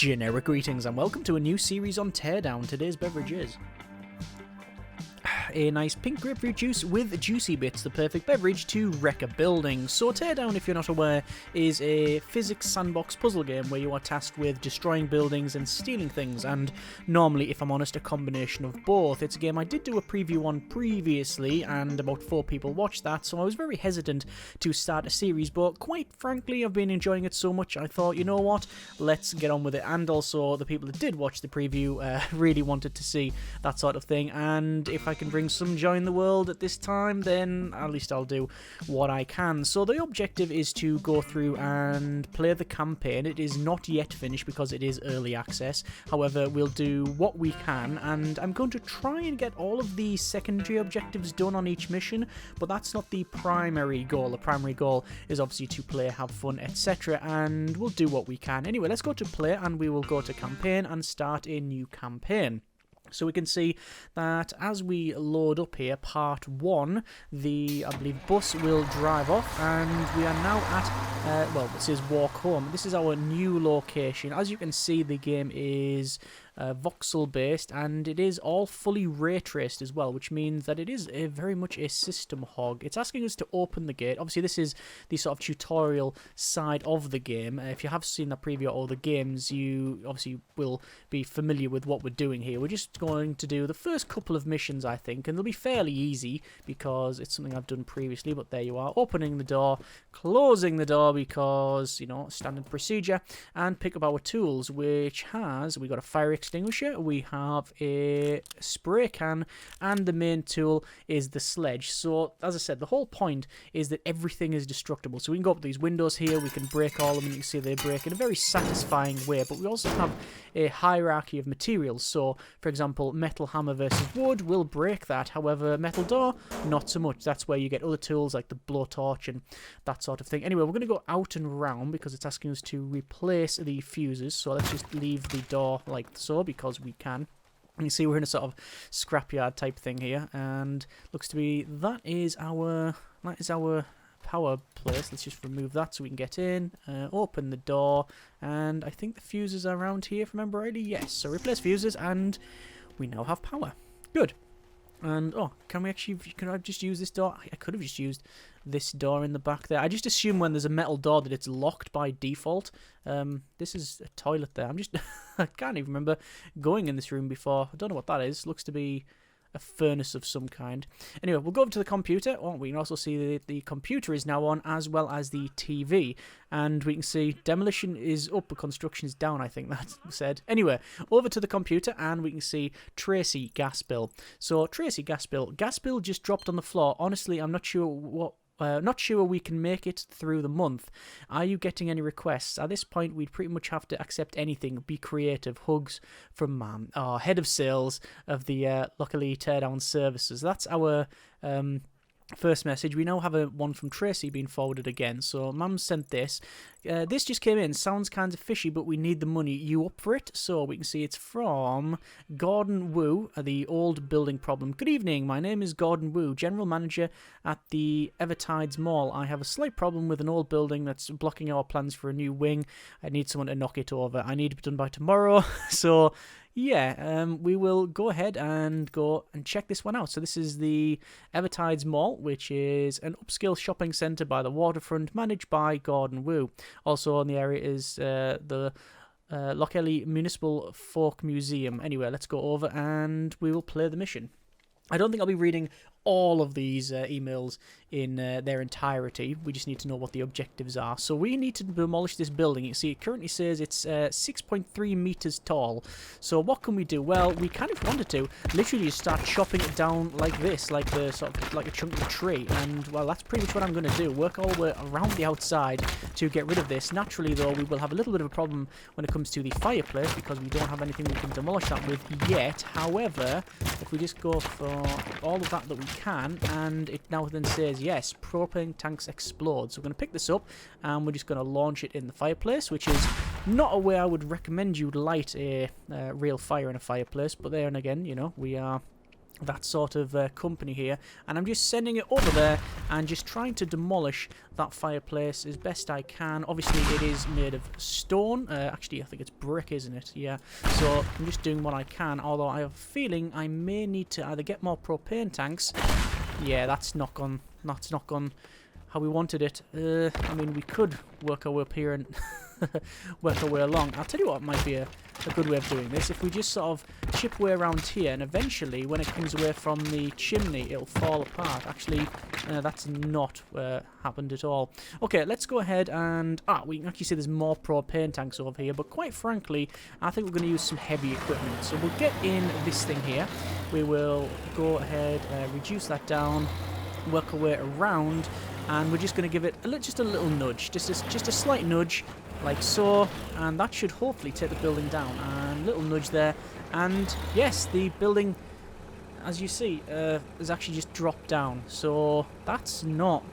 Generic greetings and welcome to a new series on Teardown. Today's beverage is a nice pink grapefruit juice with juicy bits, the perfect beverage to wreck a building. So Teardown, if you're not aware, is a physics sandbox puzzle game where you are tasked with destroying buildings and stealing things, and normally, if I'm honest, a combination of both. It's a game I did do a preview on previously, and about 4 people watched that, so I was very hesitant to start a series, but quite frankly, I've been enjoying it so much, I thought, you know what, let's get on with it. And also, the people that did watch the preview really wanted to see that sort of thing, and if I can bring some joy in the world at this time, then at least I'll do what I can. So the objective is to go through and play the campaign. It is not yet finished because it is early access. However, we'll do what we can, and I'm going to try and get all of the secondary objectives done on each mission, but that's not the primary goal. The primary goal is obviously to play, have fun, etc., and we'll do what we can. Anyway, let's go to play, and we will go to campaign and start a new campaign. So we can see that as we load up here, part 1, the, I believe, bus will drive off, and we are now at, well, it says walk home. This is our new location. As you can see, the game is Voxel based, and it is all fully ray traced as well, which means that it is very much a system hog. It's asking us to open the gate. Obviously, this is the sort of tutorial side of the game. If you have seen that preview of all the games, you obviously will be familiar with what we're doing here. We're just going to do the first couple of missions, I think, and they'll be fairly easy because it's something I've done previously. But there you are, opening the door, closing the door because, you know, standard procedure, and pick up our tools, which has, we got a fire extinguisher, we have a spray can, and the main tool is the sledge. So as I said, the whole point is that everything is destructible. So we can go up these windows here, we can break all of them, and you can see they break in a very satisfying way. But we also have a hierarchy of materials. So for example, metal hammer versus wood will break that. However, metal door, not so much. That's where you get other tools like the blowtorch and that sort of thing. Anyway, we're going to go out and round because it's asking us to replace the fuses. So let's just leave the door like so because we can. And you see we're in a sort of scrapyard type thing here, and looks to be that is our power place. Let's just remove that so we can get in, open the door, and I think the fuses are around here if I remember rightly. Yes, so replace fuses and we now have power. Good. And oh, can I just use this door? I could have just used this door in the back there. I just assume when there's a metal door that it's locked by default. This is a toilet there. I can't even remember going in this room before. I don't know what that is. Looks to be a furnace of some kind. Anyway, we'll go over to the computer. Oh, we can also see the computer is now on, as well as the TV. And we can see demolition is up, but construction is down, I think that's said. Anyway, over to the computer, and we can see Tracy gas bill. So, Tracy gas bill just dropped on the floor. Honestly, I'm not sure what... not sure we can make it through the month. Are you getting any requests? At this point, we'd pretty much have to accept anything. Be creative. Hugs from Mum, our head of sales of the luckily Teardown services. That's our first message. We now have one from Tracy being forwarded again. So Mum sent this. This just came in. Sounds kind of fishy, but we need the money. You up for it? So we can see it's from Gordon Wu, the old building problem. Good evening. My name is Gordon Wu, general manager at the Evertides Mall. I have a slight problem with an old building that's blocking our plans for a new wing. I need someone to knock it over. I need it done by tomorrow. So yeah, we will go ahead and go and check this one out. So this is the Evertides Mall, which is an upscale shopping centre by the waterfront, managed by Gordon Wu. Also in the area is the Lochely Municipal Folk Museum. Anyway, let's go over and we will play the mission. I don't think I'll be reading all of these emails in their entirety. We just need to know what the objectives are. So we need to demolish this building. You see, it currently says it's 6.3 meters tall. So what can we do? Well, we kind of wanted to literally just start chopping it down like this, like the sort of like a chunk of a tree. And well, that's pretty much what I'm going to do. Work all the way around the outside to get rid of this. Naturally, though, we will have a little bit of a problem when it comes to the fireplace because we don't have anything we can demolish that with yet. However, if we just go for all of that we can, and it now then says yes, propane tanks explode. So we're going to pick this up and we're just going to launch it in the fireplace, which is not a way I would recommend you light a real fire in a fireplace, but there and again, you know, we are that sort of company here, and I'm just sending it over there and just trying to demolish that fireplace as best I can. Obviously it is made of stone, actually I think it's brick, isn't it? Yeah, so I'm just doing what I can, although I have a feeling I may need to either get more propane tanks. Yeah, that's not gone how we wanted it. I mean, we could work our way up here and work our way along. I'll tell you what might be a good way of doing this. If we just sort of chip away around here, and eventually, when it comes away from the chimney, it'll fall apart. Actually, that's not happened at all. Okay, let's go ahead and... we can actually see there's more propane tanks over here, but quite frankly, I think we're going to use some heavy equipment. So we'll get in this thing here. We will go ahead, reduce that down, work our way around, and we're just going to give it just a little nudge, just a slight nudge, like so, and that should hopefully take the building down. And little nudge there, and yes, the building, as you see, has actually just dropped down. So that's not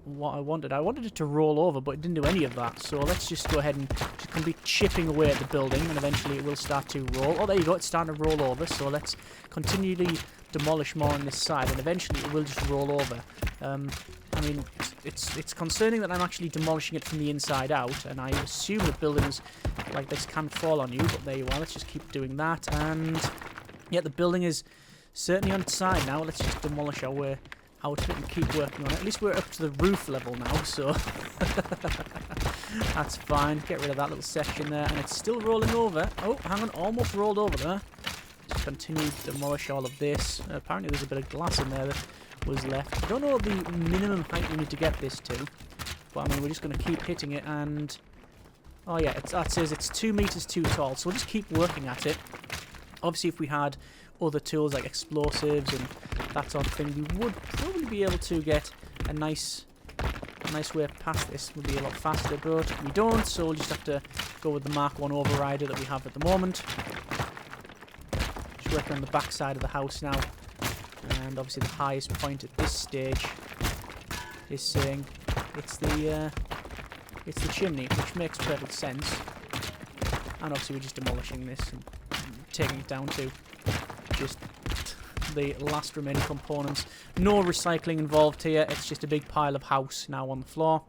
what I wanted. I wanted it to roll over, but it didn't do any of that. So let's just go ahead and just complete chipping away at the building, and eventually it will start to roll. Oh, there you go, it's starting to roll over. So let's continually demolish more on this side, and eventually it will just roll over. I mean, it's concerning that I'm actually demolishing it from the inside out, and I assume that buildings like this can fall on you, but there you are. Let's just keep doing that, and yeah, the building is certainly on its side now. Let's just demolish our way out of it and keep working on it. At least we're up to the roof level now, so that's fine. Get rid of that little section there, and it's still rolling over. Oh, hang on, almost rolled over there. Just continue to demolish all of this. Apparently there's a bit of glass in there that was left. I don't know the minimum height we need to get this to, but I mean, we're just going to keep hitting it, and oh yeah, that says it's 2 meters too tall, so we'll just keep working at it. Obviously, if we had other tools like explosives and that sort of thing, we would probably be able to get a nice way past this. Would be a lot faster, but we don't, so we'll just have to go with the Mark 1 overrider that we have at the moment. Just working on the back side of the house now, and obviously the highest point at this stage is saying it's the chimney, which makes perfect sense. And obviously we're just demolishing this and taking it down to just the last remaining components. No recycling involved here, it's just a big pile of house now on the floor.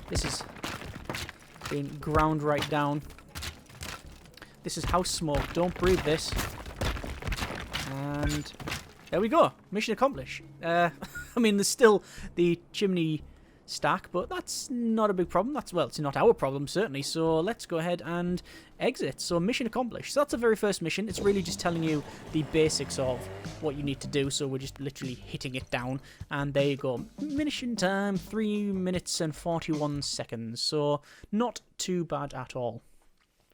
This is being ground right down. This is house smoke, don't breathe this. And there we go, mission accomplished. I mean, there's still the chimney stack, but that's not a big problem. Well, it's not our problem, certainly. So let's go ahead and exit. So mission accomplished. So that's the very first mission. It's really just telling you the basics of what you need to do. So we're just literally hitting it down, and there you go. Mission time, 3 minutes and 41 seconds. So not too bad at all.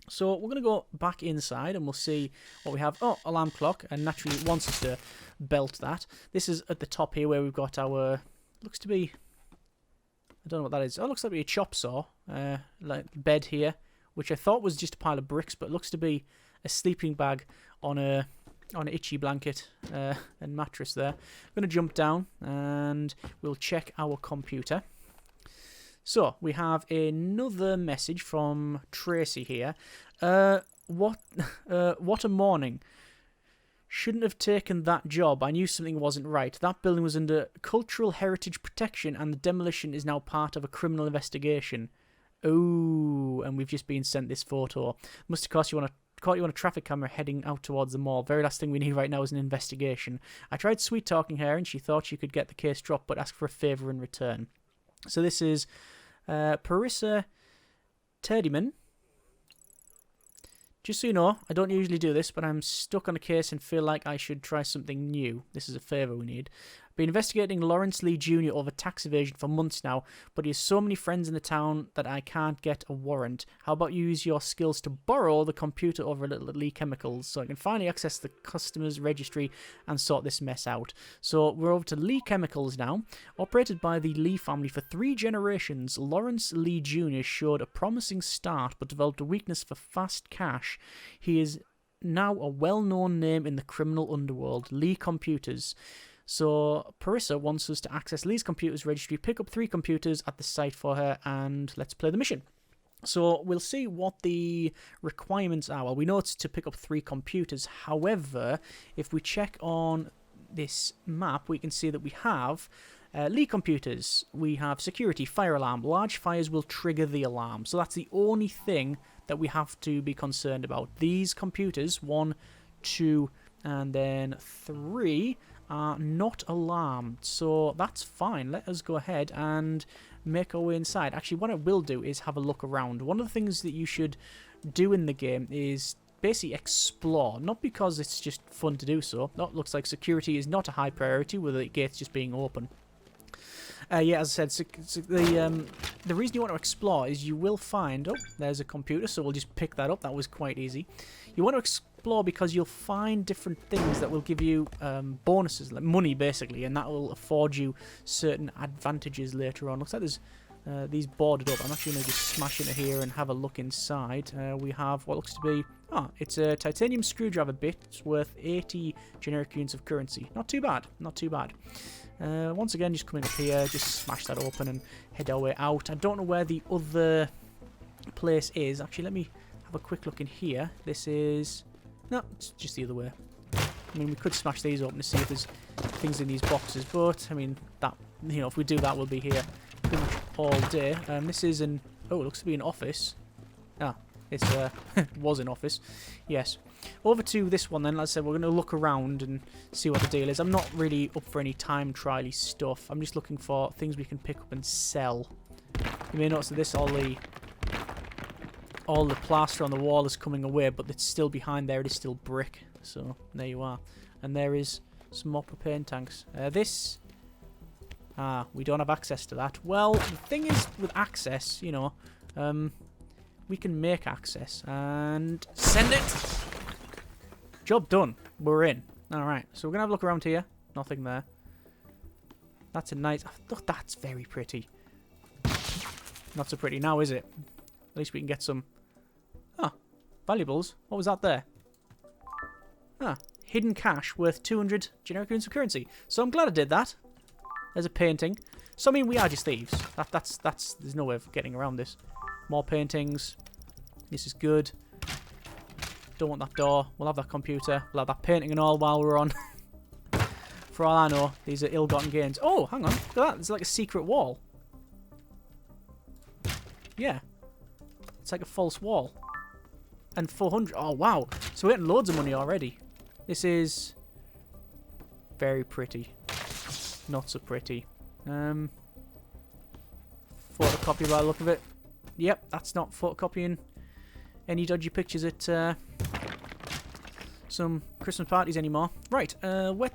So we're going to go back inside and we'll see what we have. Oh, alarm clock, and naturally it wants us to belt that. This is at the top here where we've got our, looks to be, I don't know what that is. Oh, it looks like a chop saw, like bed here, which I thought was just a pile of bricks, but it looks to be a sleeping bag on an itchy blanket and mattress there. I'm going to jump down and we'll check our computer. So, we have another message from Tracy here. What a morning. Shouldn't have taken that job. I knew something wasn't right. That building was under cultural heritage protection, and the demolition is now part of a criminal investigation. Oh, and we've just been sent this photo. Must have caught you on a traffic camera heading out towards the mall. Very last thing we need right now is an investigation. I tried sweet-talking her, and she thought she could get the case dropped, but asked for a favour in return. So this is Parissa Teardown. Just so you know, I don't usually do this, but I'm stuck on a case and feel like I should try something new. This is a favour we need. Been investigating Lawrence Lee Jr. over tax evasion for months now, but he has so many friends in the town that I can't get a warrant. How about you use your skills to borrow the computer over a little at Lee Chemicals so I can finally access the customer's registry and sort this mess out. So we're over to Lee Chemicals now. Operated by the Lee family for 3 generations, Lawrence Lee Jr. showed a promising start but developed a weakness for fast cash. He is now a well-known name in the criminal underworld, Lee Computers. So Parissa wants us to access Lee's computer's registry, pick up 3 computers at the site for her, and let's play the mission. So we'll see what the requirements are. Well, we know it's to pick up 3 computers. However, if we check on this map, we can see that we have lead computers. We have security, fire alarm. Large fires will trigger the alarm. So that's the only thing that we have to be concerned about. These computers, 1, 2, and then 3, are not alarmed. So that's fine. Let us go ahead and make our way inside. Actually, what I will do is have a look around. One of the things that you should do in the game is basically explore. Not because it's just fun to do so. That looks like security is not a high priority with the gates just being open. Yeah, as I said, the reason you want to explore is you will find... Oh, there's a computer, so we'll just pick that up. That was quite easy. You want to explore because you'll find different things that will give you bonuses, like money, basically, and that will afford you certain advantages later on. Looks like there's these boarded up. I'm actually going to just smash into here and have a look inside. We have what looks to be... Oh, it's a titanium screwdriver bit. It's worth 80 generic units of currency. Not too bad. Not too bad. Once again, just coming up here, just smash that open and head our way out. I don't know where the other place is. Actually, let me have a quick look in here. This is... No, it's just the other way. I mean, we could smash these open to see if there's things in these boxes, but, I mean, that, you know, if we do that, we'll be here pretty much all day. This is an... Oh, it looks to be an office. Ah, it's was an office. Yes. Over to this one then. Like I said, we're going to look around and see what the deal is. I'm not really up for any time trial-y stuff. I'm just looking for things we can pick up and sell. You may notice that this, all the plaster on the wall is coming away, but it's still behind there. It is still brick. So, there you are. And there is some more propane tanks. This... we don't have access to that. Well, the thing is, with access, you know, we can make access and send it. Job done. We're in. Alright, so we're going to have a look around here. Nothing there. That's a nice... Oh, that's very pretty. Not so pretty now, is it? At least we can get some... Ah, valuables. What was that there? Ah, hidden cash worth 200 generic units of currency. So I'm glad I did that. There's a painting. So, I mean, we are just thieves. That's... There's no way of getting around this. More paintings. This is good. Don't want that door. We'll have that computer. We'll have that painting and all while we're on. For all I know, these are ill-gotten gains. Oh, hang on. Look at that. There's like a secret wall. Yeah. It's like a false wall. And 400. Oh, wow. So we're getting loads of money already. This is very pretty. Not so pretty. Photocopy by the look of it. Yep, that's not photocopying any dodgy pictures at some Christmas parties anymore. Right, what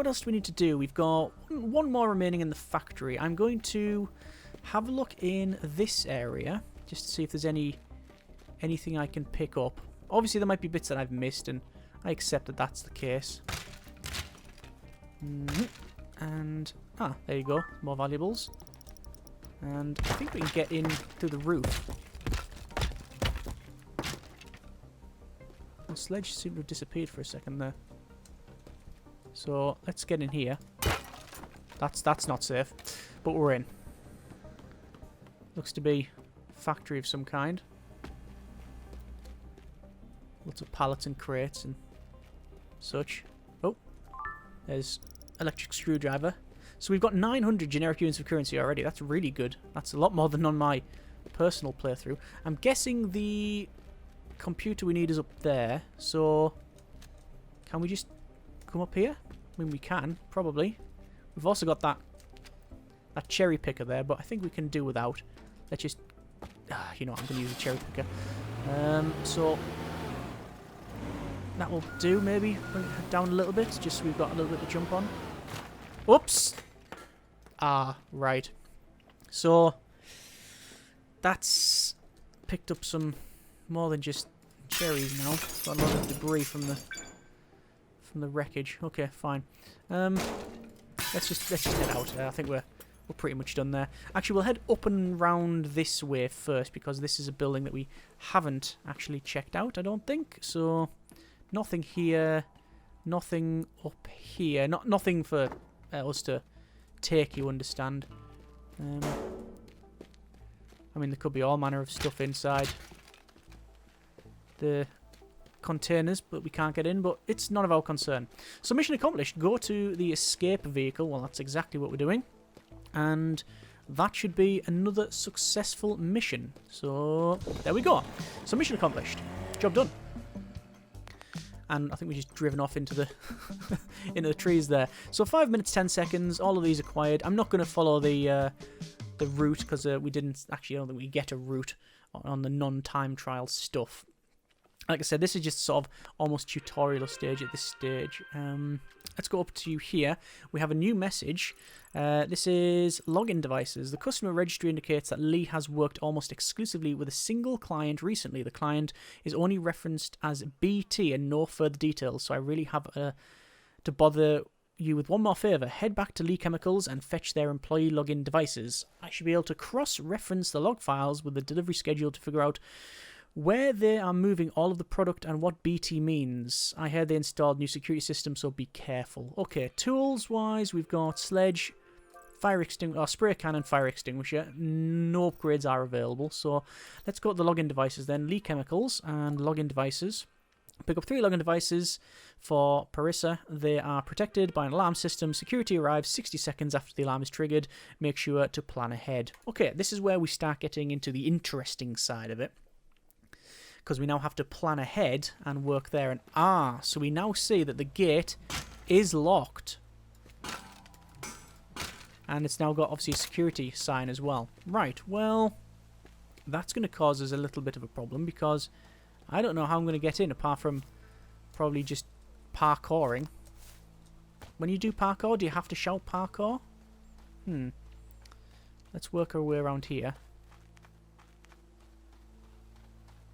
else do we need to do? We've got one more remaining in the factory. I'm going to have a look in this area just to see if there's anything I can pick up. Obviously, there might be bits that I've missed, and I accept that that's the case. And, there you go. More valuables. And I think we can get in through the roof. The sledge seemed to have disappeared for a second there. So, let's get in here. That's not safe. But we're in. Looks to be a factory of some kind. Lots of pallets and crates and such. Oh, there's electric screwdriver. So we've got 900 generic units of currency already. That's really good. That's a lot more than on my personal playthrough. I'm guessing the computer we need is up there. So can we just come up here? I mean, we can, probably. We've also got that cherry picker there, but I think we can do without. Let's just... you know, I'm going to use a cherry picker. So that will do, maybe. Bring it down a little bit, just so we've got a little bit to jump on. Whoops! Right. So that's picked up some more than just cherries now. Got a lot of debris from the wreckage. Okay, fine. Let's just head out. I think we're pretty much done there. Actually, we'll head up and round this way first, because this is a building that we haven't actually checked out, I don't think. So nothing here, nothing up here, nothing for us to take, you understand. I mean, there could be all manner of stuff inside the containers, but we can't get in, but it's none of our concern. So mission accomplished. Go to the escape vehicle. Well, that's exactly what we're doing. And that should be another successful mission. So there we go. So mission accomplished. Job done. And I think we just driven off into the into the trees there. So 5 minutes 10 seconds. All of these acquired. I'm not going to follow the route because we didn't actually. I don't think we get a route on the non-time trial stuff. Like I said, this is just sort of almost tutorial stage at this stage. Let's go up to here. We have a new message. This is login devices. The customer registry indicates that Lee has worked almost exclusively with a single client recently. The client is only referenced as BT and no further details. So I really have to bother you with one more favour. Head back to Lee Chemicals and fetch their employee login devices. I should be able to cross-reference the log files with the delivery schedule to figure out where they are moving all of the product and what BT means. I heard they installed new security systems, so be careful. Okay, tools-wise, we've got sledge, fire extinguisher, spray cannon, fire extinguisher. No upgrades are available, so let's go to the login devices then. Lee Chemicals and login devices. Pick up 3 login devices for Parissa. They are protected by an alarm system. Security arrives 60 seconds after the alarm is triggered. Make sure to plan ahead. Okay, this is where we start getting into the interesting side of it, because we now have to plan ahead and work there. And so we now see that the gate is locked. And it's now got, obviously, a security sign as well. Right, well, that's going to cause us a little bit of a problem, because I don't know how I'm going to get in, apart from probably just parkouring. When you do parkour, do you have to shout parkour? Let's work our way around here.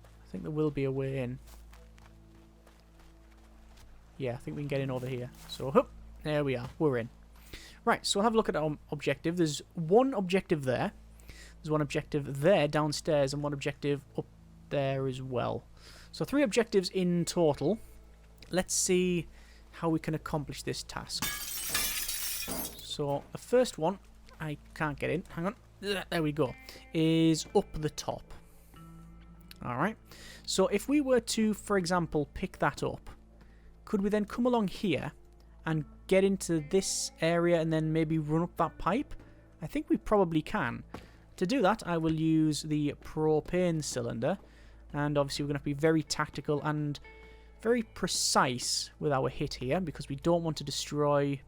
I think there will be a way in. Yeah, I think we can get in over here. So, whoop, there we are. We're in. Right, so we'll have a look at our objective. There's one objective there. There's one objective there downstairs and one objective up there as well. So 3 objectives in total. Let's see how we can accomplish this task. So the first one, I can't get in. Hang on. There we go. Is up the top. Alright, so if we were to, for example, pick that up, could we then come along here and get into this area and then maybe run up that pipe? I think we probably can. To do that, I will use the propane cylinder, and obviously we're going to be very tactical and very precise with our hit here, because we don't want to destroy...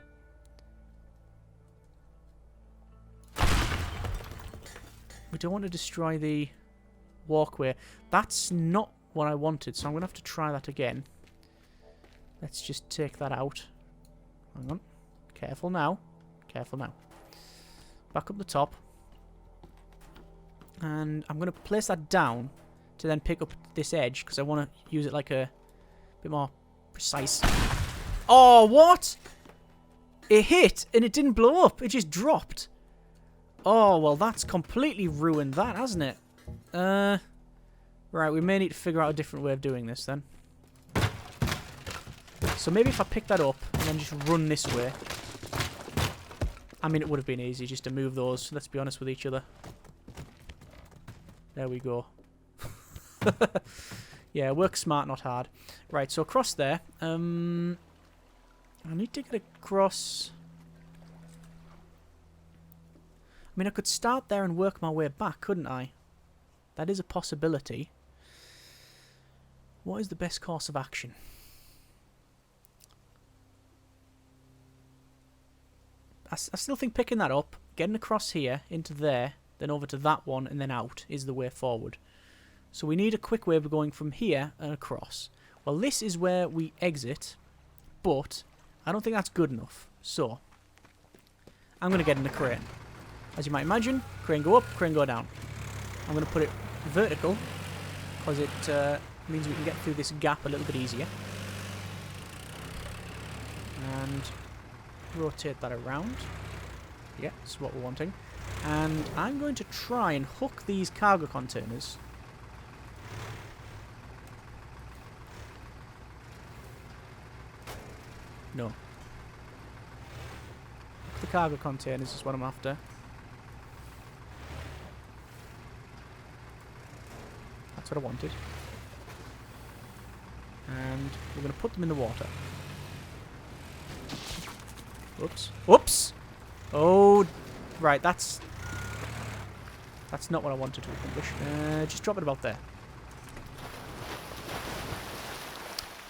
We don't want to destroy the walkway. That's not what I wanted, so I'm going to have to try that again. Let's just take that out. Hang on. Careful now. Careful now. Back up the top. And I'm going to place that down to then pick up this edge, because I want to use it like a bit more precise. Oh, what? It hit and it didn't blow up. It just dropped. Oh, well, that's completely ruined that, hasn't it? Right, we may need to figure out a different way of doing this then. So maybe if I pick that up and then just run this way. I mean, it would have been easy just to move those, let's be honest with each other. There we go. Yeah, work smart, not hard. Right, so across there. I need to get across... I mean, I could start there and work my way back, couldn't I? That is a possibility. What is the best course of action? I still think picking that up, getting across here, into there, then over to that one, and then out is the way forward. So we need a quick way of going from here and across. Well, this is where we exit, but I don't think that's good enough. So, I'm going to get in the crane. As you might imagine, crane go up, crane go down. I'm going to put it vertical, because it means we can get through this gap a little bit easier. And rotate that around. Yeah, that's what we're wanting. And I'm going to try and hook these cargo containers. No. Hook the cargo containers is what I'm after. That's what I wanted. And we're going to put them in the water. Whoops. Whoops! Oh, right, that's not what I wanted to accomplish. Just drop it about there.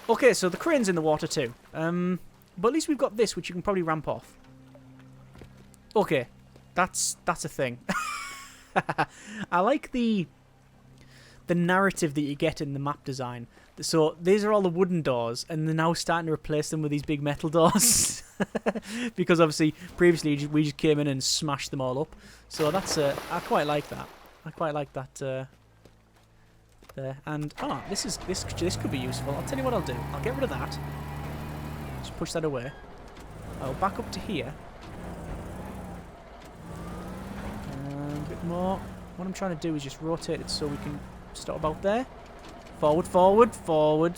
Okay, so the crane's in the water too. But at least we've got this, which you can probably ramp off. Okay, that's a thing. I like the narrative that you get in the map design. So these are all the wooden doors, and they're now starting to replace them with these big metal doors. Because obviously previously we just came in and smashed them all up. So that's I quite like that. I quite like that there. And this could be useful. I'll tell you what I'll do. I'll get rid of that. Just push that away. I'll back up to here. And a bit more. What I'm trying to do is just rotate it so we can start about there. Forward, forward, forward.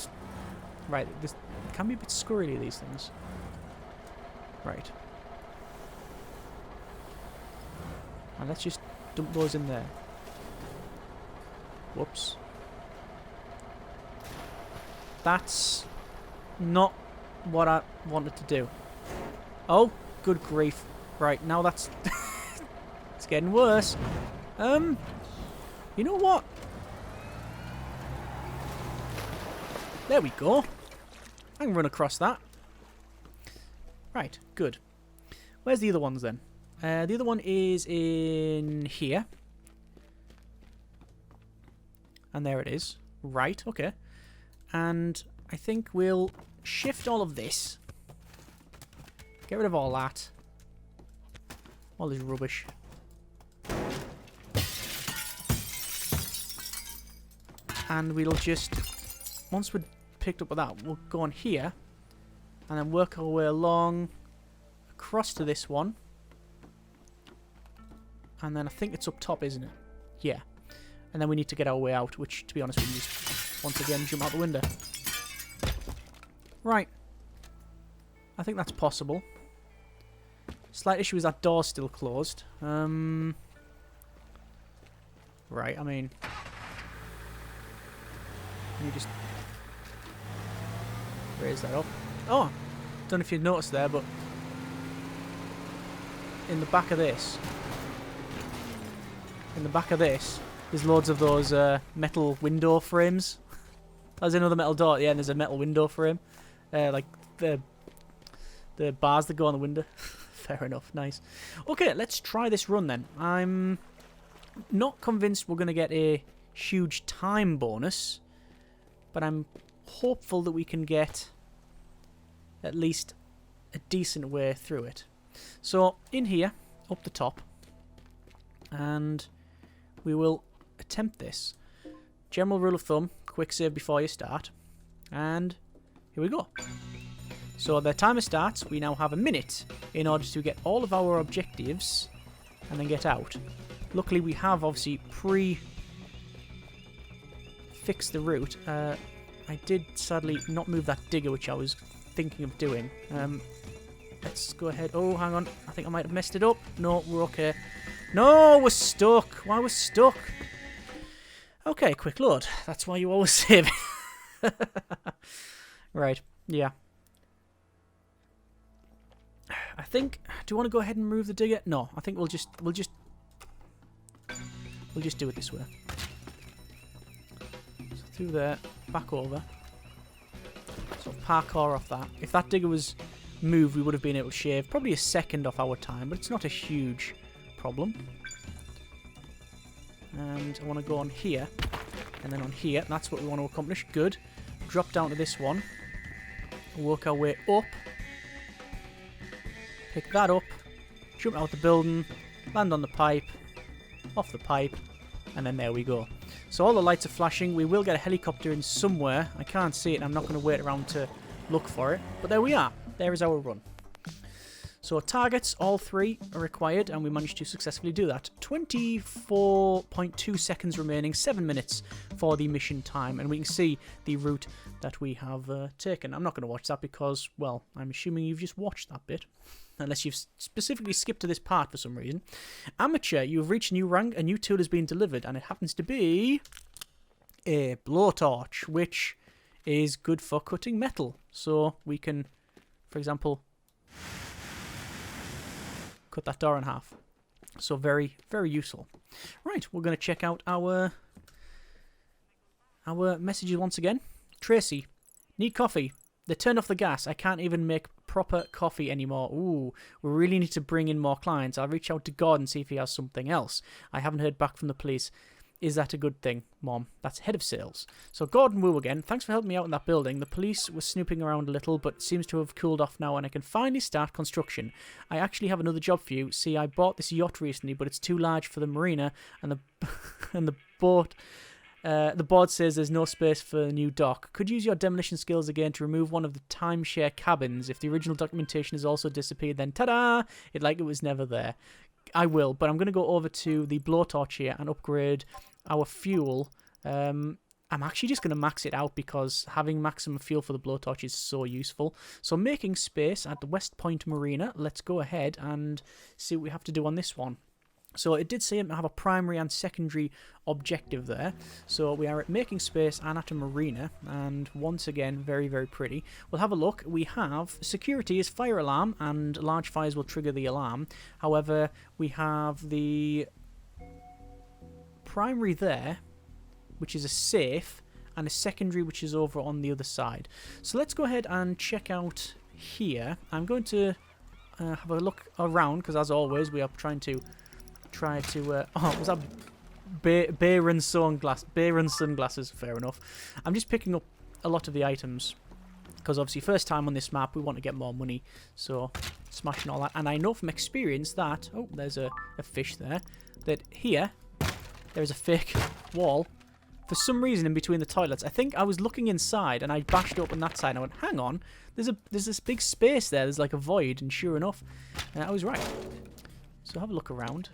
Right, this can be a bit squirrely, these things. Right. And let's just dump those in there. Whoops. That's not what I wanted to do. Oh, good grief. Right, now that's... it's getting worse. You know what? There we go. I can run across that. Right, good. Where's the other ones then? The other one is in here. And there it is. Right, okay. And I think we'll shift all of this. Get rid of all that. All this rubbish. And we'll just... once we're picked up with that, we'll go on here. And then work our way along. Across to this one. And then I think it's up top, isn't it? Yeah. And then we need to get our way out, which, to be honest, we can just, once again, jump out the window. Right. I think that's possible. Slight issue is that door's still closed. Right, I mean... let me just raise that up. Oh! Don't know if you've noticed there, but... in the back of this... there's loads of those metal window frames. There's another metal door at the end. There's a metal window frame. Like the bars that go on the window. Fair enough. Nice. Okay, let's try this run then. I'm not convinced we're going to get a huge time bonus. But I'm hopeful that we can get at least a decent way through it. So, in here, up the top. And... we will attempt this. General rule of thumb, quick save before you start. And here we go. So the timer starts. We now have a minute in order to get all of our objectives and then get out. Luckily we have obviously fixed the route. I did sadly not move that digger, which I was thinking of doing. Let's go ahead. Oh, hang on. I think I might have messed it up. No, we're okay. No, we're stuck. Why we're stuck? Okay, quick load. That's why you always save. Right, yeah. I think... do you want to go ahead and move the digger? No, I think we'll just do it this way. So through there, back over. Sort of parkour off that. If that digger was moved, we would have been able to shave probably a second off our time, but it's not a huge problem. And I want to go on here and then on here. That's what we want to accomplish. Good. Drop down to this one. Work our way up. Pick that up. Jump out the building. Land on the pipe. Off the pipe. And then there we go. So all the lights are flashing. We will get a helicopter in somewhere. I can't see it and I'm not going to wait around to look for it. But there we are. There is our run. So targets, all 3 are required, and we managed to successfully do that. 24.2 seconds remaining, 7 minutes for the mission time, and we can see the route that we have taken. I'm not going to watch that because, well, I'm assuming you've just watched that bit, unless you've specifically skipped to this part for some reason. Amateur, you have reached a new rank, a new tool has been delivered, and it happens to be... a blowtorch, which is good for cutting metal. So we can, for example, cut that door in half. So very, very useful. Right, we're going to check out our messages once again. Tracy, need coffee. They turned off the gas. I can't even make proper coffee anymore. Ooh, we really need to bring in more clients. I'll reach out to God and see if he has something else. I haven't heard back from the police. Is that a good thing, Mom? That's head of sales. So Gordon Wu again. Thanks for helping me out in that building. The police were snooping around a little, but seems to have cooled off now, and I can finally start construction. I actually have another job for you. See, I bought this yacht recently, but it's too large for the marina, and the boat. The board says there's no space for a new dock. Could use your demolition skills again to remove one of the timeshare cabins. If the original documentation has also disappeared, then ta-da! It's like it was never there. I will, but I'm going to go over to the blowtorch here and upgrade our fuel. I'm actually just going to max it out because having maximum fuel for the blowtorch is so useful. So making space at the West Point Marina. Let's go ahead and see what we have to do on this one. So it did say I have a primary and secondary objective there. So we are at making space and at a marina. And once again, very, very pretty. We'll have a look. We have security is fire alarm, and large fires will trigger the alarm. However, we have the primary there, which is a safe, and a secondary, which is over on the other side. So let's go ahead and check out here. I'm going to have a look around, because as always, we are trying to... oh, was that beer and sunglasses? Fair enough. I'm just picking up a lot of the items because obviously first time on this map we want to get more money, so smashing all that. And I know from experience that there's a fish there, that here there's a fake wall for some reason in between the toilets. I think I was looking inside and I bashed open that side and I went, hang on, there's this big space there, there's like a void, and sure enough I was right. So have a look around.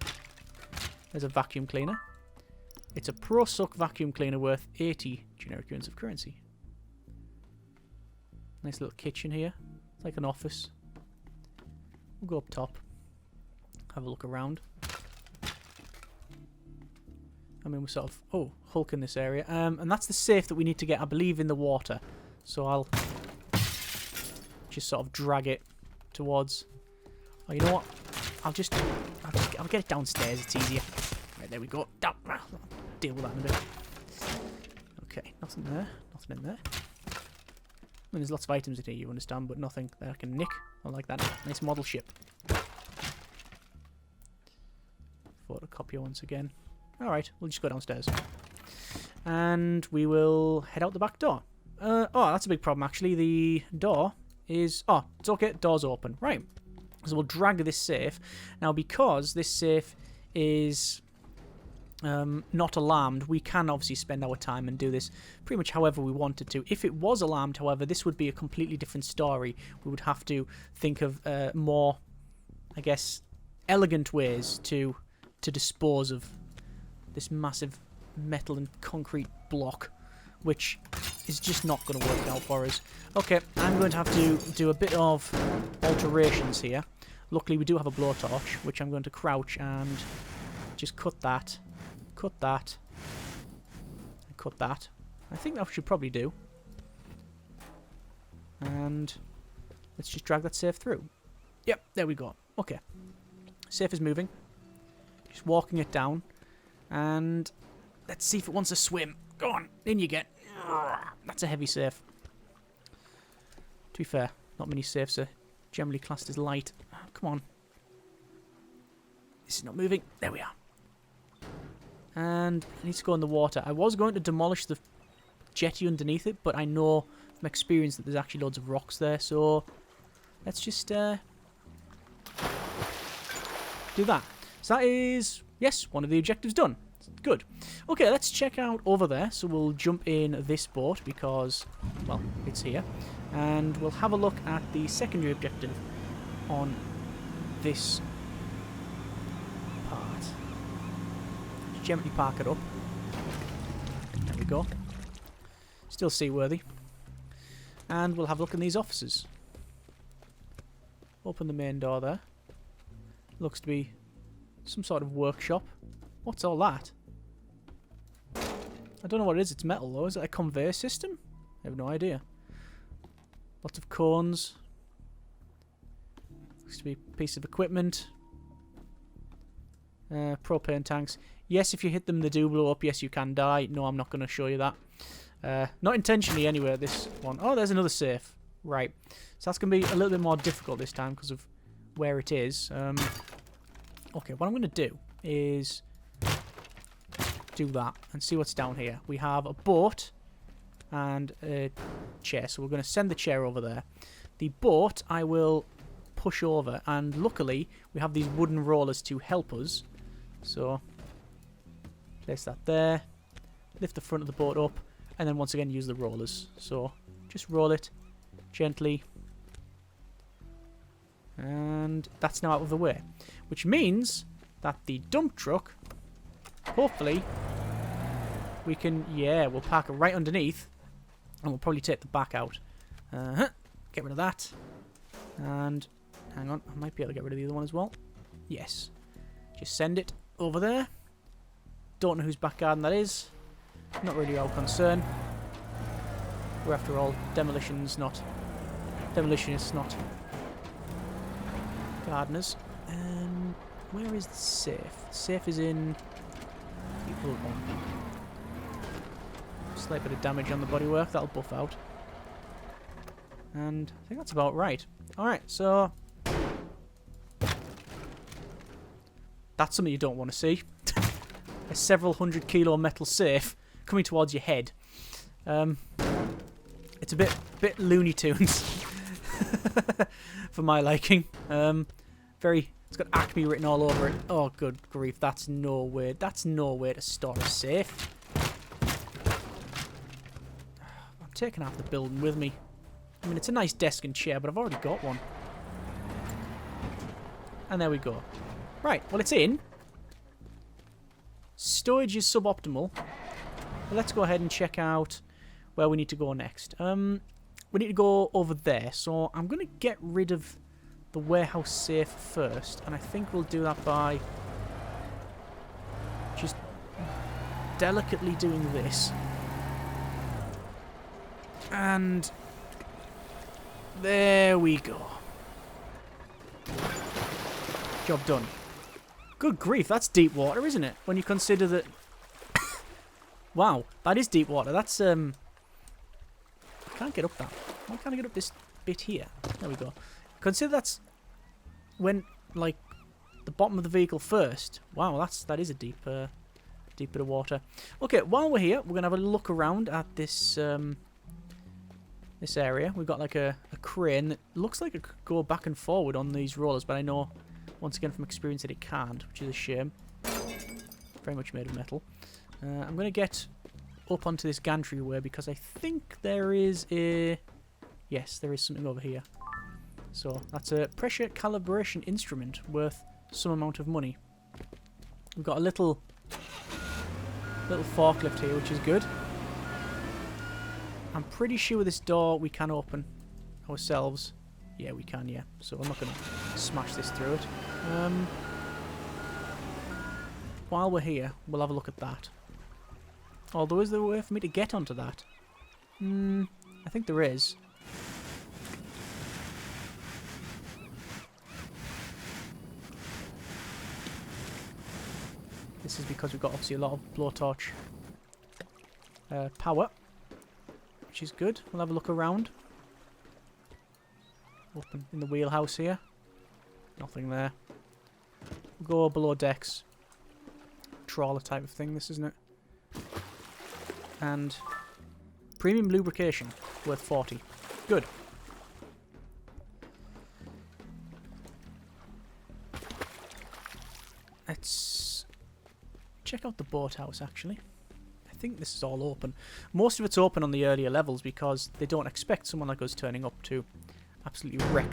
There's a vacuum cleaner. It's a Pro Suck vacuum cleaner worth 80 generic units of currency. Nice little kitchen here. It's like an office. We'll go up top. Have a look around. I mean, we're sort of, hulking this area. And that's the safe that we need to get, I believe, in the water. So I'll just sort of drag it towards... Oh, you know what? I'll get it downstairs. It's easier. Right, there we go. I'll deal with that in a bit. Okay, nothing there. Nothing in there. I mean, there's lots of items in here, you understand, but nothing that I can nick. I like that. Nice model ship. Photocopier once again. Alright, we'll just go downstairs. And we will head out the back door. Oh, that's a big problem, actually. The door is... Oh, it's okay. Door's open. Right. So we'll drag this safe. Now, because this safe is not alarmed, we can obviously spend our time and do this pretty much however we wanted to. If it was alarmed, however, this would be a completely different story. We would have to think of more, I guess, elegant ways to dispose of this massive metal and concrete block, which is just not going to work out for us. Okay, I'm going to have to do a bit of alterations here. Luckily, we do have a blowtorch, which I'm going to crouch and just cut that, and cut that. I think that should probably do. And let's just drag that safe through. Yep, there we go. Okay. Safe is moving. Just walking it down. And let's see if it wants to swim. Go on, in you get. That's a heavy safe. To be fair, not many safes are generally classed as light. Come on. This is not moving. There we are. And I need to go in the water. I was going to demolish the jetty underneath it, but I know from experience that there's actually loads of rocks there, so let's just do that. So that is, yes, one of the objectives done. Good. Okay, let's check out over there. So we'll jump in this boat because, well, it's here. And we'll have a look at the secondary objective on this part. Just gently park it up. There we go. Still seaworthy. And we'll have a look in these offices. Open the main door there. Looks to be some sort of workshop. What's all that? I don't know what it is. It's metal though. Is it a conveyor system? I have no idea. Lots of cones. Looks to be a piece of equipment. Propane tanks. Yes, if you hit them, they do blow up. Yes, you can die. No, I'm not going to show you that. Not intentionally anyway, this one. Oh, there's another safe. Right. So that's going to be a little bit more difficult this time because of where it is. Okay, what I'm going to do is do that and see what's down here. We have a boat and a chair, so we're going to send the chair over there. The boat I will push over, and luckily we have these wooden rollers to help us. So place that there, lift the front of the boat up, and then once again use the rollers. So just roll it gently, and that's now out of the way, which means that the dump truck, hopefully we can, yeah, we'll park it right underneath, and we'll probably take the back out. Get rid of that, and hang on, I might be able to get rid of the other one as well. Yes, just send it over there. Don't know whose back garden that is, not really our concern. We're after all demolitionists, not gardeners. Where is the safe? The safe is in the old one. Slight bit of damage on the bodywork, that'll buff out. And I think that's about right. Alright, so that's something you don't want to see. A several 100 kilo metal safe coming towards your head. It's a bit Looney Tunes for my liking. It's got Acme written all over it. Oh, good grief! That's no way to store a safe. I'm taking half the building with me. I mean, it's a nice desk and chair, but I've already got one. And there we go. Right, well, it's in. Storage is suboptimal. But let's go ahead and check out where we need to go next. We need to go over there. So I'm going to get rid of the warehouse safe first. And I think we'll do that by just delicately doing this. And there we go. Job done. Good grief, that's deep water, isn't it? When you consider that... Wow, that is deep water. That's, I can't get up that. Why can't I get up this bit here? There we go. Consider that's when, like, the bottom of the vehicle first. Wow, that is a deep bit of water. Okay, while we're here, we're going to have a look around at this, this area. We've got, like, a crane that looks like it could go back and forward on these rollers, but I know, once again, from experience that it can't, which is a shame. Very much made of metal. I'm going to get up onto this gantry because I think there is a... Yes, there is something over here. So, that's a pressure calibration instrument worth some amount of money. We've got a little forklift here, which is good. I'm pretty sure this door we can open ourselves. Yeah, we can, yeah. So I'm not going to smash this through it. While we're here, we'll have a look at that. Although, is there a way for me to get onto that? I think there is. This is because we've got obviously a lot of blowtorch power, which is good. We'll have a look around. Open in the wheelhouse here. Nothing there. We'll go below decks. Trawler type of thing, this, isn't it? And premium lubrication, worth 40. Good. Let's check out the boathouse, actually. I think this is all open. Most of it's open on the earlier levels because they don't expect someone like us turning up to absolutely wreck.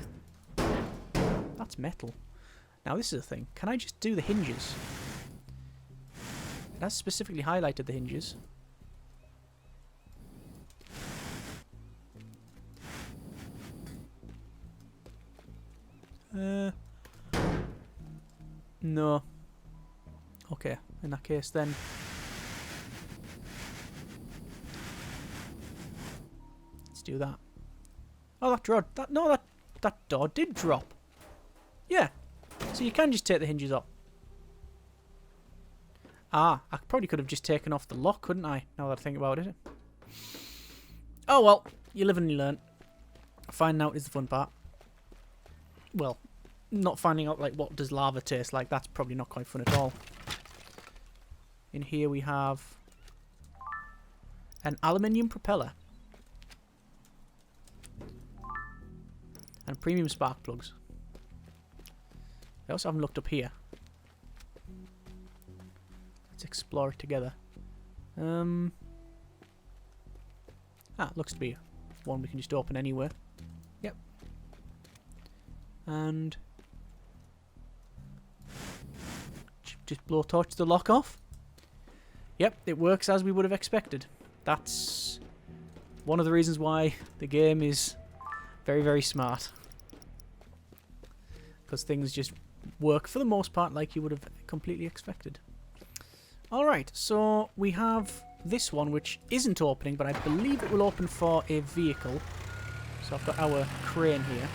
That's metal. Now this is the thing. Can I just do the hinges? It has specifically highlighted the hinges. No. Okay, in that case then. Let's do that. Oh, that door. That door did drop. Yeah. So you can just take the hinges off. Ah, I probably could have just taken off the lock, couldn't I? Now that I think about it. Oh well, you live and you learn. Finding out is the fun part. Well, not finding out like what does lava taste like. That's probably not quite fun at all. In here we have an aluminium propeller. And premium spark plugs. I also haven't looked up here. Let's explore it together. Looks to be one we can just open anywhere. Yep. And just blowtorch the lock off. Yep, it works as we would have expected. That's one of the reasons why the game is very, very smart. Because things just work for the most part like you would have completely expected. Alright, so we have this one which isn't opening, but I believe it will open for a vehicle. So I've got our crane here,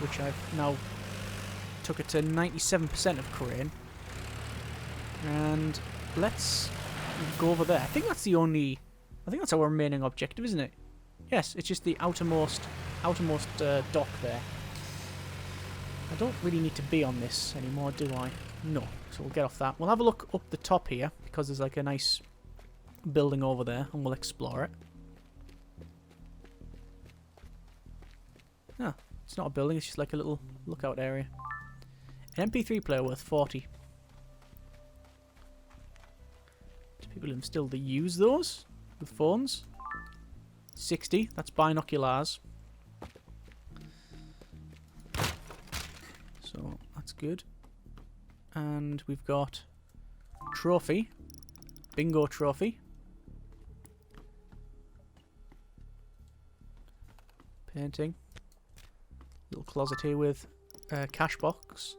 which I've now took it to 97% of crane. And let's go over there. I think that's our remaining objective, isn't it? Yes, it's just the outermost dock there. I don't really need to be on this anymore, do I? No. So we'll get off that. We'll have a look up the top here, because there's like a nice building over there, and we'll explore it. Ah, it's not a building, it's just like a little lookout area. An MP3 player worth 40. Do people even still use those with phones? 60, that's binoculars. So that's good. And we've got trophy. Bingo trophy. Painting. Little closet here with a cash box.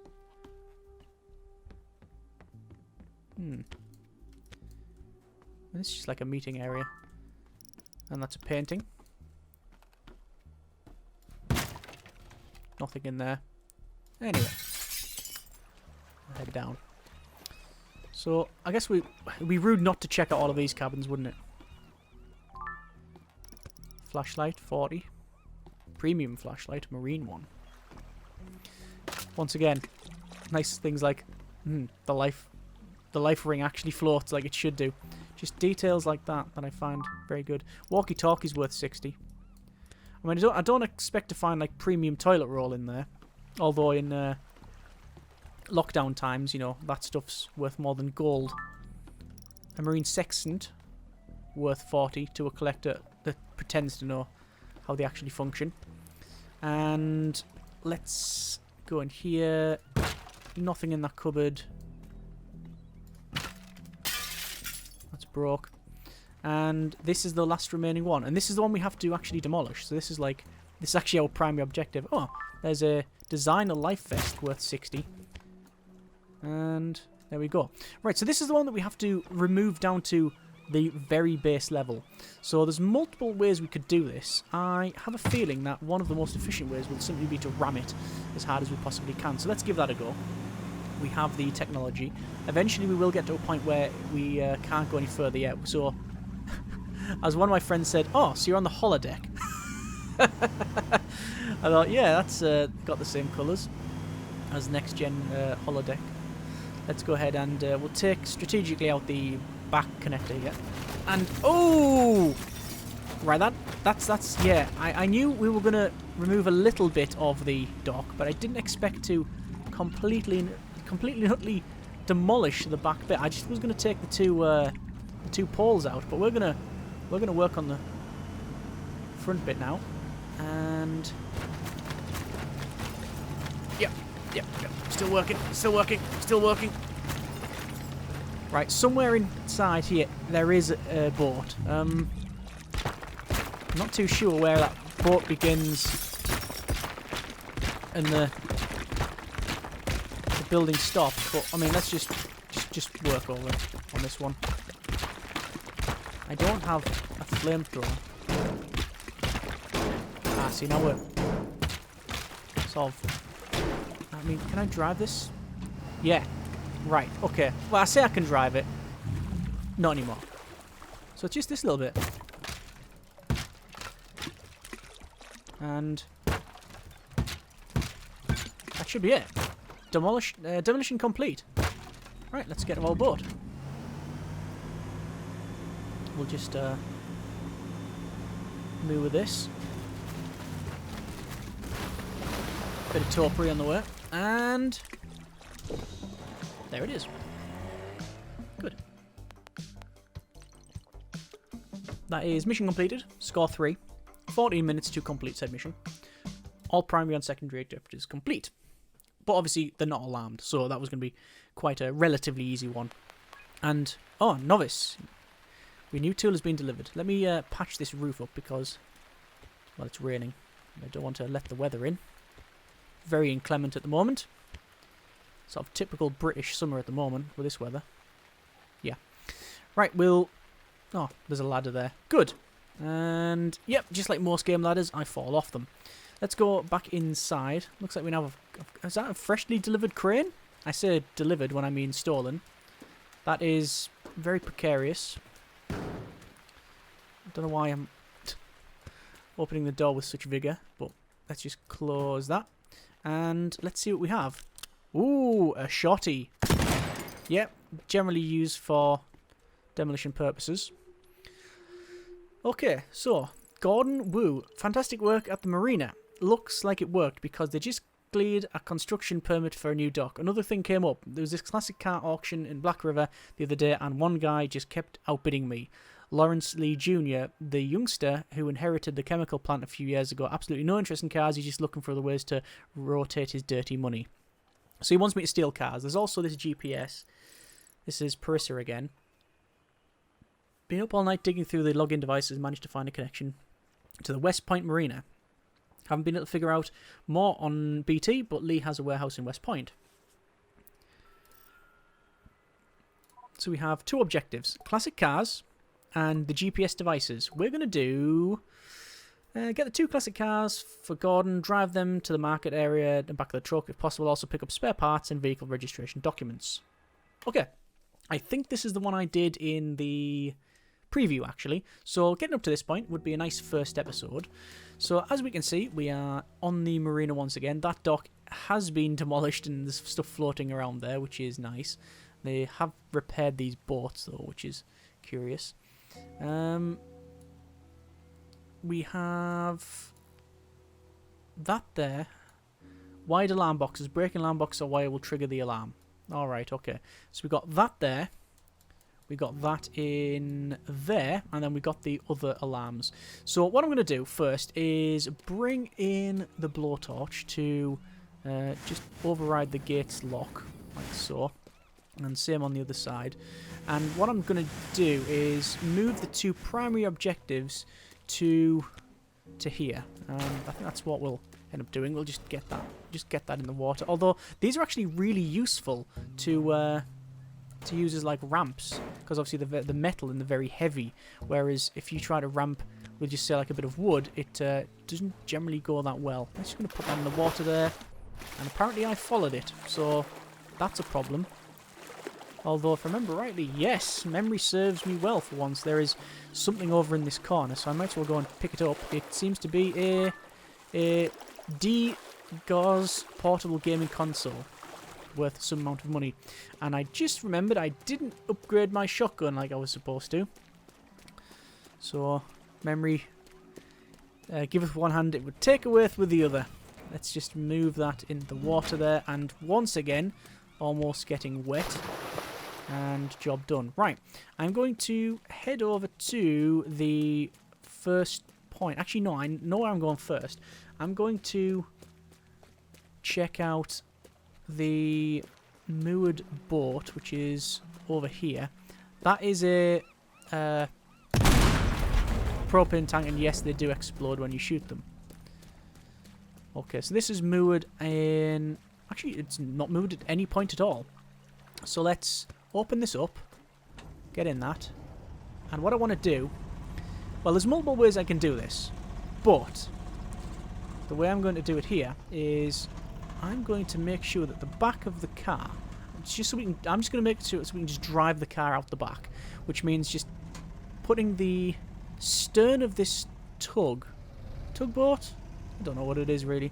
This is just like a meeting area. And that's a painting. Nothing in there. Anyway. Head down. So, I guess it'd be rude not to check out all of these cabins, wouldn't it? Flashlight, 40. Premium flashlight, marine one. Once again, nice things like the life ring actually floats like it should do. Just details like that I find very good. Walkie-talkie's worth 60. I mean, I don't expect to find like premium toilet roll in there, although in lockdown times, you know, that stuff's worth more than gold. A marine sextant, worth 40 to a collector that pretends to know how they actually function. And let's go in here. Nothing in that cupboard. That's broke. And this is the last remaining one. And this is the one we have to actually demolish. So this is actually our primary objective. Oh, there's a designer life vest worth 60. And there we go. Right, so this is the one that we have to remove down to the very base level. So there's multiple ways we could do this. I have a feeling that one of the most efficient ways will simply be to ram it as hard as we possibly can. So let's give that a go. We have the technology. Eventually we will get to a point where we can't go any further yet. So, as one of my friends said, oh, so you're on the holodeck. I thought, yeah, that's got the same colours as next gen holodeck. Let's go ahead and we'll take strategically out the back connector here. And oh, right, that's yeah. I knew we were gonna remove a little bit of the dock, but I didn't expect to completely and utterly demolish the back bit. I just was gonna take the two poles out, but we're gonna work on the front bit now. And yep. Still working. Right, somewhere inside here there is a boat. I'm not too sure where that boat begins and the building stops, but I mean, let's just work over on this one. I don't have a flamethrower. Ah, see, now we're sort of... I mean, can I drive this? Yeah. Right, okay. Well, I say I can drive it. Not anymore. So it's just this little bit. And... that should be it. Demolition complete. Right, let's get them all aboard. We'll just move with this. Bit of topiary on the way. And there it is. Good. That is mission completed. Score 3. 14 minutes to complete said mission. All primary and secondary objectives complete. But obviously they're not alarmed, so that was going to be quite a relatively easy one. And, oh, novice. Your new tool has been delivered. Let me patch this roof up because, well, it's raining. I don't want to let the weather in. Very inclement at the moment. Sort of typical British summer at the moment with this weather. Yeah. Right, we'll... oh, there's a ladder there. Good. And, yep, just like most game ladders, I fall off them. Let's go back inside. Looks like we now have... is that a freshly delivered crane? I say delivered when I mean stolen. That is very precarious. I don't know why I'm opening the door with such vigour, but let's just close that. And let's see what we have. Ooh, a shotty. Yep, generally used for demolition purposes. Okay, so, Gordon Wu. Fantastic work at the Marina. Looks like it worked because they just cleared a construction permit for a new dock. Another thing came up. There was this classic car auction in Black River the other day and one guy just kept outbidding me. Lawrence Lee Jr., the youngster who inherited the chemical plant a few years ago, absolutely no interest in cars, he's just looking for other ways to rotate his dirty money. So he wants me to steal cars. There's also this GPS. This is Parissa again. Been up all night digging through the login devices, managed to find a connection to the West Point Marina. Haven't been able to figure out more on BT, but Lee has a warehouse in West Point. So we have two objectives. Classic cars and the GPS devices. We're going to do... get the two classic cars for Gordon, drive them to the market area and back of the truck. If possible, also pick up spare parts and vehicle registration documents. Okay. I think this is the one I did in the preview, actually. So getting up to this point would be a nice first episode. So as we can see, we are on the Marina once again. That dock has been demolished and there's stuff floating around there, which is nice. They have repaired these boats, though, which is curious. We have that there. Wide alarm boxes. Breaking alarm box or wire will trigger the alarm. Alright, okay. So we got that there. We got that in there. And then we got the other alarms. So what I'm going to do first is bring in the blowtorch to just override the gate's lock. Like so. And same on the other side. And what I'm going to do is move the two primary objectives to here. I think that's what we'll end up doing. We'll just get that in the water. Although these are actually really useful to use as like ramps, because obviously the metal and they're very heavy. Whereas if you try to ramp with just say like a bit of wood, it doesn't generally go that well. I'm just going to put that in the water there, and apparently I followed it, so that's a problem. Although, if I remember rightly, yes, memory serves me well for once. There is something over in this corner, so I might as well go and pick it up. It seems to be a D-Gauze portable gaming console worth some amount of money. And I just remembered I didn't upgrade my shotgun like I was supposed to. So, memory giveth one hand, it would take away with the other. Let's just move that in the water there, and once again, almost getting wet. And job done. Right, I'm going to head over to the first point. Actually, no, I know where I'm going first. I'm going to check out the moored boat, which is over here. That is a propane tank, and yes, they do explode when you shoot them. Okay, so this is moored in... Actually, it's not moored at any point at all. So let's open this up, get in that, And what I want to do... Well, there's multiple ways I can do this. But the way I'm going to do it here is I'm going to make sure that the back of the car... just so we can, I'm just going to make it so we can just drive the car out the back. Which means just putting the stern of this tugboat? I don't know what it is really.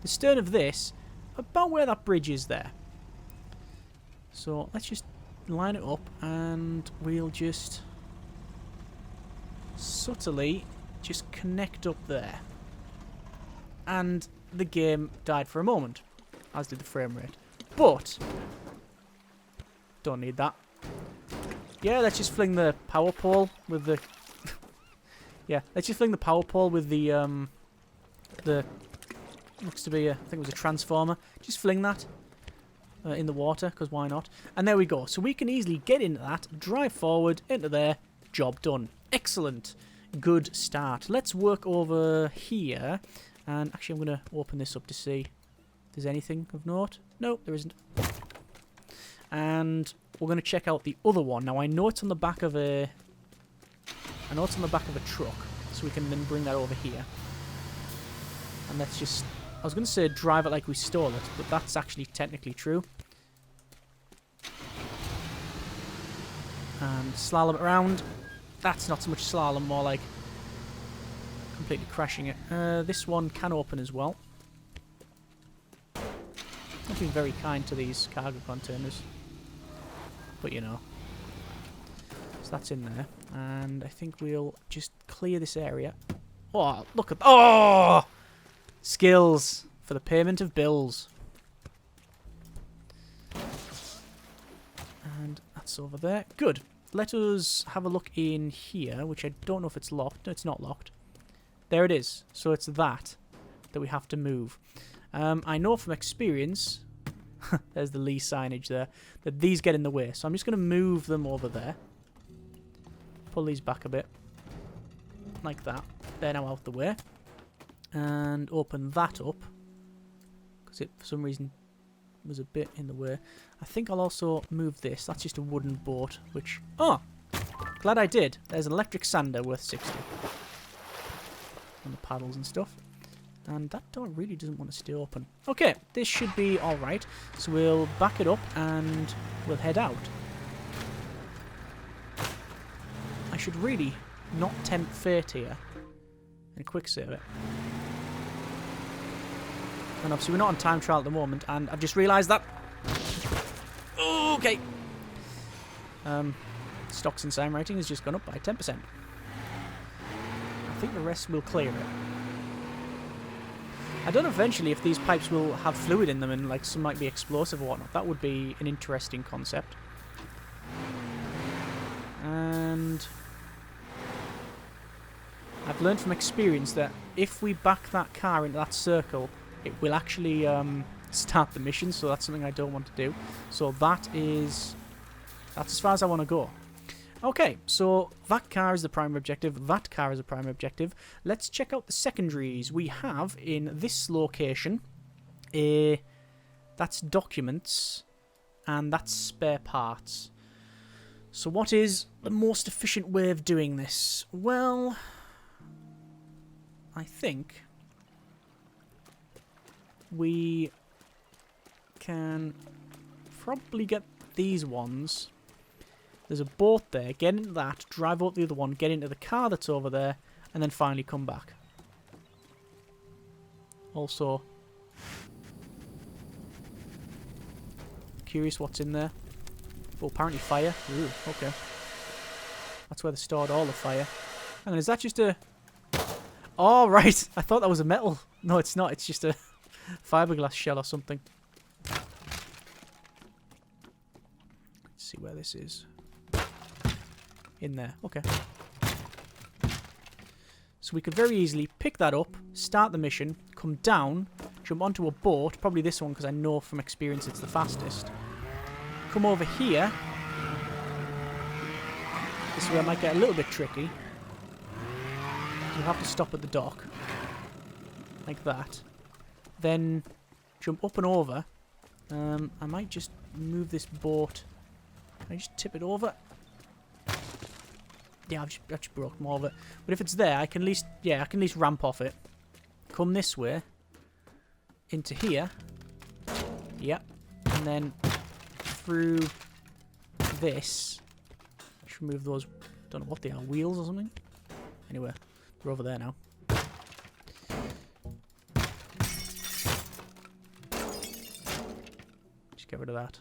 The stern of this, about where that bridge is there. So let's just line it up and we'll just subtly just connect up there. And the game died for a moment, as did the frame rate. But don't need that. Yeah, let's just fling the power pole with the... yeah, let's just fling the power pole with the looks to be a, I think it was a transformer. Just fling that in the water, because why not? And there we go. So we can easily get into that, drive forward, into there, job done. Excellent. Good start. Let's work over here. And actually I'm going to open this up to see if there's anything of note. No, there isn't. And we're going to check out the other one. Now I know it's on the back of a... I know it's on the back of a truck. So we can then bring that over here. And let's just... I was going to say drive it like we stole it, but that's actually technically true. And slalom it around. That's not so much slalom, more like completely crashing it. This one can open as well. Not being very kind to these cargo containers. But you know. So that's in there. And I think we'll just clear this area. Oh, look at... Oh! Skills for the payment of bills. And that's over there. Good. Let us have a look in here, which I don't know if it's locked. No, it's not locked. There it is. So it's that we have to move. I know from experience, there's the Lee signage there, that these get in the way. So I'm just going to move them over there. Pull these back a bit. Like that. They're now out the way. And open that up. Because it, for some reason, was a bit in the way. I think I'll also move this. That's just a wooden boat, which... Oh! Glad I did. There's an electric sander worth 60. And the paddles and stuff. And that door really doesn't want to stay open. Okay, this should be alright. So we'll back it up and we'll head out. I should really not tempt fate here. And quick save it. And obviously we're not on time trial at the moment, and I've just realised that. Okay. Stocks and sign rating has just gone up by 10%. I think the rest will clear it. I don't know eventually if these pipes will have fluid in them and like some might be explosive or whatnot. That would be an interesting concept. And I've learned from experience that if we back that car into that circle, it will actually start the mission, so that's something I don't want to do. So that's as far as I want to go. Okay, so that car is the primary objective, that car is the primary objective. Let's check out the secondaries. We have in this location, that's documents, and that's spare parts. So what is the most efficient way of doing this? Well, I think we can probably get these ones. There's a boat there. Get into that, drive up the other one, get into the car that's over there, and then finally come back. Also, curious what's in there. Oh, apparently fire. Ooh, okay. That's where they stored all the fire. Hang on, is that just a... Oh, right. I thought that was a metal. No, it's not. It's just a fiberglass shell or something. Let's see where this is. In there. Okay. So we could very easily pick that up, start the mission, come down, jump onto a boat, probably this one because I know from experience it's the fastest. Come over here. This is where it might get a little bit tricky. You'll have to stop at the dock. Like that. Then jump up and over. I might just move this boat. Can I just tip it over? Yeah, I've just broke more of it. But if it's there, I can at least, yeah, I can at least ramp off it. Come this way. Into here. Yep. And then through this. Just remove those, don't know what they are, wheels or something? Anyway, we're over there now. Just get rid of that.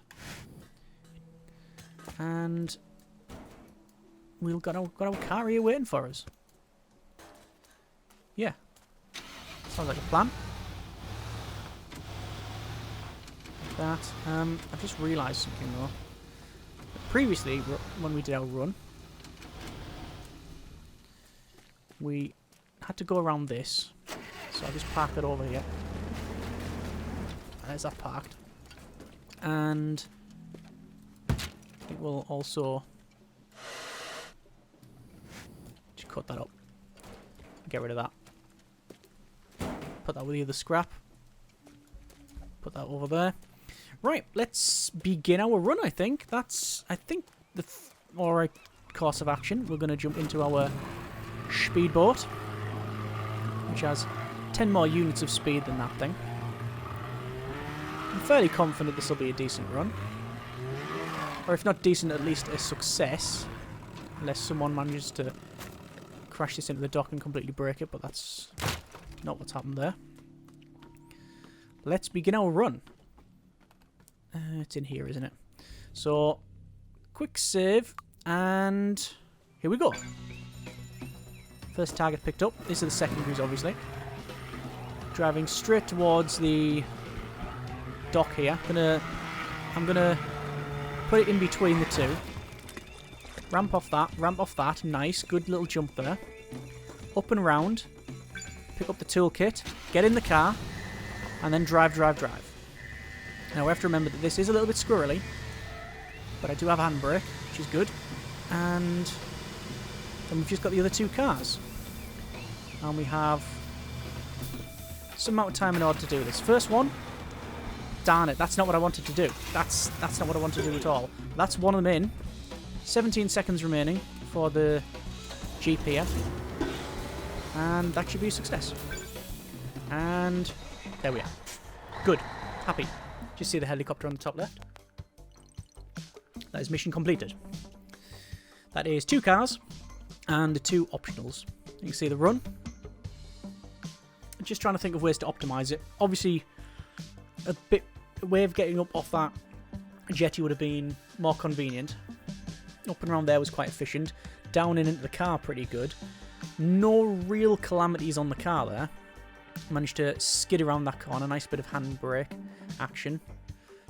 And we've got our car here waiting for us. Yeah. Sounds like a plan. That. I've just realised something though. Previously, when we did our run, we had to go around this. So I'll just park it over here. There's that parked. And it will also just cut that up. Get rid of that. Put that with the other scrap. Put that over there. Right, let's begin our run, I think. That's, I think, the alright course of action. We're going to jump into our speedboat, which has 10 more units of speed than that thing. I'm fairly confident this will be a decent run. Or if not decent, at least a success. Unless someone manages to crash this into the dock and completely break it, but that's not what's happened there. Let's begin our run. It's in here, isn't it? So, quick save, and here we go. First target picked up. These are the secondaries, obviously. Driving straight towards the dock here. I'm gonna put it in between the two. Ramp off that. Nice, good little jump there. Up and round. Pick up the toolkit. Get in the car. And then drive. Now we have to remember that this is a little bit squirrely. But I do have a handbrake, which is good. And then we've just got the other two cars. And we have some amount of time in order to do this. First one. Darn it, that's not what I wanted to do. That's not what I wanted to do at all. That's one of them in. 17 seconds remaining for the Jeep here. And that should be a success. And there we are. Good. Happy. Just see the helicopter on the top left. That is mission completed. That is 2 cars and 2 optionals. You can see the run. Just trying to think of ways to optimize it. Obviously, a way of getting up off that jetty would have been more convenient. Up and around there was quite efficient. Down and into the car pretty good. No real calamities on the car there. Managed to skid around that corner. Nice bit of handbrake action.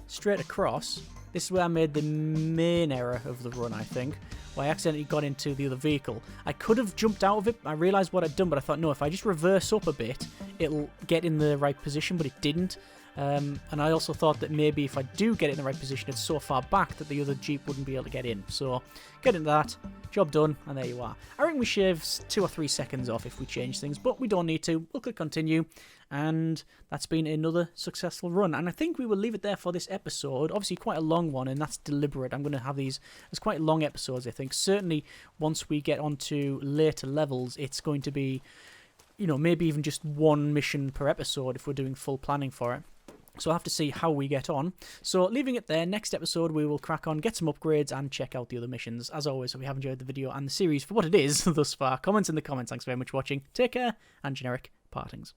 Straight across. This is where I made the main error of the run, I think. Where I accidentally got into the other vehicle. I could have jumped out of it. I realised what I'd done, but I thought, no, if I just reverse up a bit, it'll get in the right position, but it didn't. And I also thought that maybe if I do get it in the right position, it's so far back that the other Jeep wouldn't be able to get in. So, get into that, job done, and there you are. I reckon we shave 2 or 3 seconds off if we change things, but we don't need to. We'll click continue, and that's been another successful run. And I think we will leave it there for this episode. Obviously, quite a long one, and that's deliberate. I'm going to have these as quite long episodes, I think. Certainly, once we get onto later levels, it's going to be, you know, maybe even just 1 mission per episode if we're doing full planning for it. So I'll have to see how we get on. So leaving it there, next episode we will crack on, get some upgrades, and check out the other missions. As always, if you have enjoyed the video and the series for what it is thus far, comments in the comments. Thanks very much for watching. Take care, and generic partings.